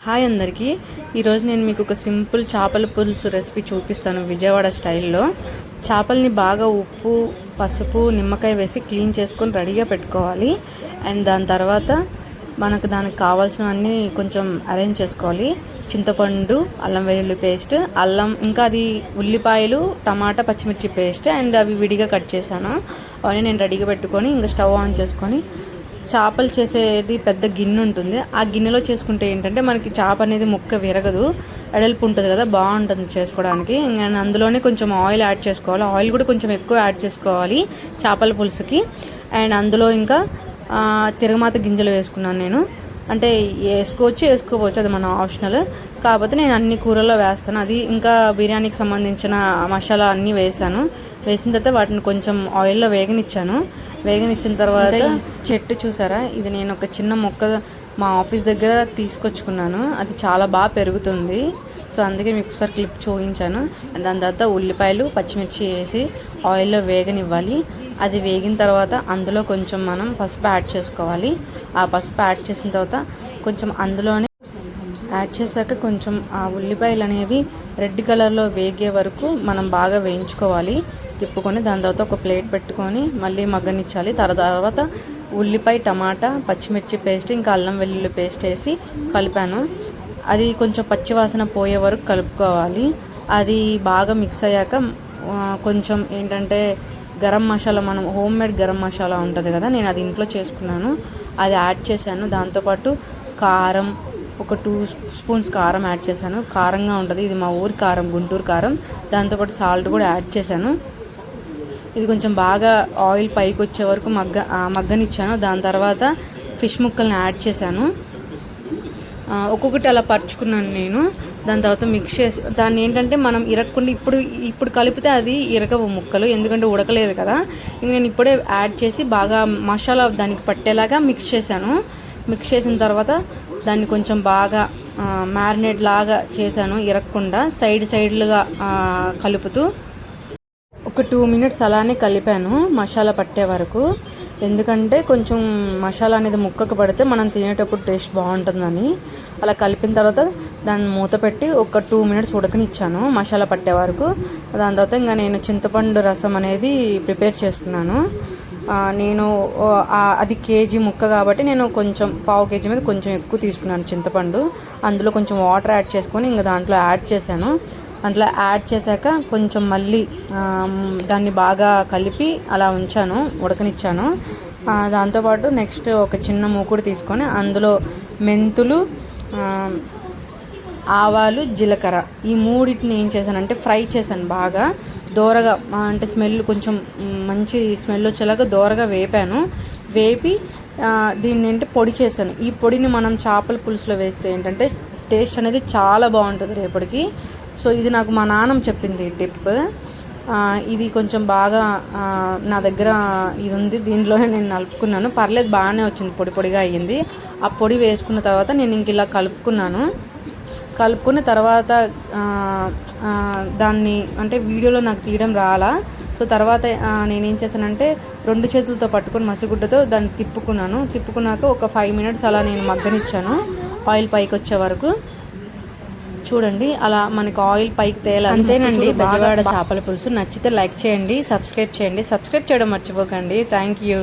Hi అందరికీ. ఈరోజు నేను మీకు ఒక సింపుల్ చేపల పులుసు రెసిపీ చూపిస్తాను విజయవాడ స్టైల్లో. చేపల్ని బాగా ఉప్పు, పసుపు, నిమ్మకాయ వేసి క్లీన్ చేసుకొని రెడీగా పెట్టుకోవాలి. అండ్ దాని తర్వాత దానికి కావాల్సినవన్నీ కొంచెం అరేంజ్ చేసుకోవాలి. చింతపండు, అల్లం వెల్లుల్లి పేస్ట్, అల్లం, ఇంకా అది ఉల్లిపాయలు, టమాటా, పచ్చిమిర్చి పేస్ట్ అండ్ అవి విడిగా కట్ చేశాను. అవన్నీ నేను రెడీగా పెట్టుకొని ఇంకా స్టవ్ ఆన్ చేసుకొని చేపలు చేసేది పెద్ద గిన్నె ఉంటుంది. ఆ గిన్నెలో చేసుకుంటే ఏంటంటే మనకి చేప అనేది ముక్క విరగదు, ఎడల్పు ఉంటుంది కదా, బాగుంటుంది చేసుకోవడానికి. నేను అందులోనే కొంచెం ఆయిల్ యాడ్ చేసుకోవాలి. ఆయిల్ కూడా కొంచెం ఎక్కువ యాడ్ చేసుకోవాలి చేపల పులుసుకి. అండ్ అందులో ఇంకా తిరగమాత గింజలు వేసుకున్నాను నేను. అంటే వేసుకోవచ్చు, అది మన ఆప్షనల్. కాకపోతే నేను అన్ని కూరల్లో వేస్తాను. అది ఇంకా బిర్యానీకి సంబంధించిన మసాలా అన్నీ వేసాను. వేసిన తర్వాత వాటిని కొంచెం ఆయిల్లో వేగనిచ్చిన తర్వాత చెట్టు చూసారా, ఇది నేను ఒక చిన్న మొక్క మా ఆఫీస్ దగ్గర తీసుకొచ్చుకున్నాను. అది చాలా బాగా పెరుగుతుంది. సో అందుకే మీకు ఒకసారి క్లిప్ చూపించాను. అండ్ దాని తర్వాత ఉల్లిపాయలు, పచ్చిమిర్చి వేసి ఆయిల్లో వేగనివ్వాలి. అది వేగిన తర్వాత అందులో కొంచెం మనం పసుపు యాడ్ చేసుకోవాలి. ఆ పసుపు యాడ్ చేసిన తర్వాత కొంచెం అందులోనే యాడ్ చేశాక కొంచెం ఆ ఉల్లిపాయలు అనేవి రెడ్ కలర్లో వేగే వరకు మనం బాగా వేయించుకోవాలి. తిప్పుకొని దాని తర్వాత ఒక ప్లేట్ పెట్టుకొని మళ్ళీ మగ్గనిచ్చాలి. తర్వాత ఉల్లిపాయ, టమాటా, పచ్చిమిర్చి పేస్ట్, ఇంకా అల్లం వెల్లుల్లి పేస్ట్ వేసి కలిపాను. అది కొంచెం పచ్చివాసన పోయే వరకు కలుపుకోవాలి. అది బాగా మిక్స్ అయ్యాక కొంచెం ఏంటంటే గరం మసాలా, మనం హోమ్ మేడ్ గరం మసాలా ఉంటుంది కదా, నేను అది ఇంట్లో చేసుకున్నాను, అది యాడ్ చేశాను. దాంతోపాటు కారం, ఒక 2 స్పూన్స్ కారం యాడ్ చేశాను. కారంగా ఉంటుంది, ఇది మా ఊరి కారం, గుంటూరు కారం. దాంతోపాటు సాల్ట్ కూడా యాడ్ చేశాను. ఇది కొంచెం బాగా ఆయిల్ పైకి వచ్చే వరకు మగ్గనిచ్చాను. దాని తర్వాత ఫిష్ ముక్కల్ని యాడ్ చేశాను. ఒక్కొక్కటి అలా పరుచుకున్నాను నేను. దాని తర్వాత మిక్స్ చేసి దాన్ని ఏంటంటే మనం ఇరగకుండా ఇప్పుడు కలిపితే అది ఇరగవు ముక్కలు, ఎందుకంటే ఉడకలేదు కదా. ఇంక నేను ఇప్పుడే యాడ్ చేసి బాగా మసాలా దానికి పట్టేలాగా మిక్స్ చేశాను. మిక్స్ చేసిన తర్వాత దాన్ని కొంచెం బాగా మ్యారినేట్ లాగా చేశాను, ఇరగకుండా సైడ్లుగా కలుపుతూ ఒక 2 మినిట్స్ అలానే కలిపాను మసాలా పట్టే వరకు. ఎందుకంటే కొంచెం మసాలా అనేది ముక్కకు పడితే మనం తినేటప్పుడు టేస్ట్ బాగుంటుందని. అలా కలిపిన తర్వాత దాన్ని మూత పెట్టి ఒక 2 మినిట్స్ ఉడకనిచ్చాను మసాలా పట్టే వరకు. దాని తర్వాత ఇంకా నేను చింతపండు రసం అనేది ప్రిపేర్ చేసుకున్నాను. నేను అది కేజీ ముక్క కాబట్టి నేను కొంచెం పావు కేజీ మీద కొంచెం ఎక్కువ తీసుకున్నాను చింతపండు. అందులో కొంచెం వాటర్ యాడ్ చేసుకొని ఇంకా దాంట్లో యాడ్ చేశాను. దాంట్లో యాడ్ చేశాక కొంచెం మళ్ళీ దాన్ని బాగా కలిపి అలా ఉడకనిచ్చాను. దాంతోపాటు నెక్స్ట్ ఒక చిన్న మూకుడు తీసుకొని అందులో మెంతులు, ఆవాలు, జీలకర్ర, ఈ మూడింటిని ఏం చేశానంటే ఫ్రై చేశాను బాగా దోరగా. అంటే స్మెల్ కొంచెం మంచి స్మెల్ వచ్చేలాగా దోరగా వేపి దీన్ని ఏంటంటే పొడి చేశాను. ఈ పొడిని మనం చేపల పులుసులో వేస్తే ఏంటంటే టేస్ట్ అనేది చాలా బాగుంటుంది రేపటికి. సో ఇది నాకు మా నాన్నమ్మ చెప్పింది టిప్. ఇది కొంచెం బాగా నా దగ్గర ఇది ఉంది, దీంట్లోనే నేను నలుపుకున్నాను. పర్లేదు, బాగానే వచ్చింది, పొడిగా అయ్యింది. ఆ పొడి వేసుకున్న తర్వాత నేను ఇంక ఇలా కలుపుకున్న తర్వాత దాన్ని అంటే వీడియోలో నాకు తీయడం రాలా. సో తర్వాత నేనేం చేశానంటే 2 చేతులతో పట్టుకొని మసిగుడ్డతో దాన్ని తిప్పుకున్నాక ఒక 5 మినిట్స్ అలా నేను మగ్గనిచ్చాను ఆయిల్ పైకి వచ్చే వరకు. చూడండి, అలా మనకు ఆయిల్ పైకి తేలాలి. అంతేనండి విజయవాడ చేపల పులుసు. నచ్చితే లైక్ చేయండి, సబ్స్క్రైబ్ చేయడం మర్చిపోకండి. Thank you.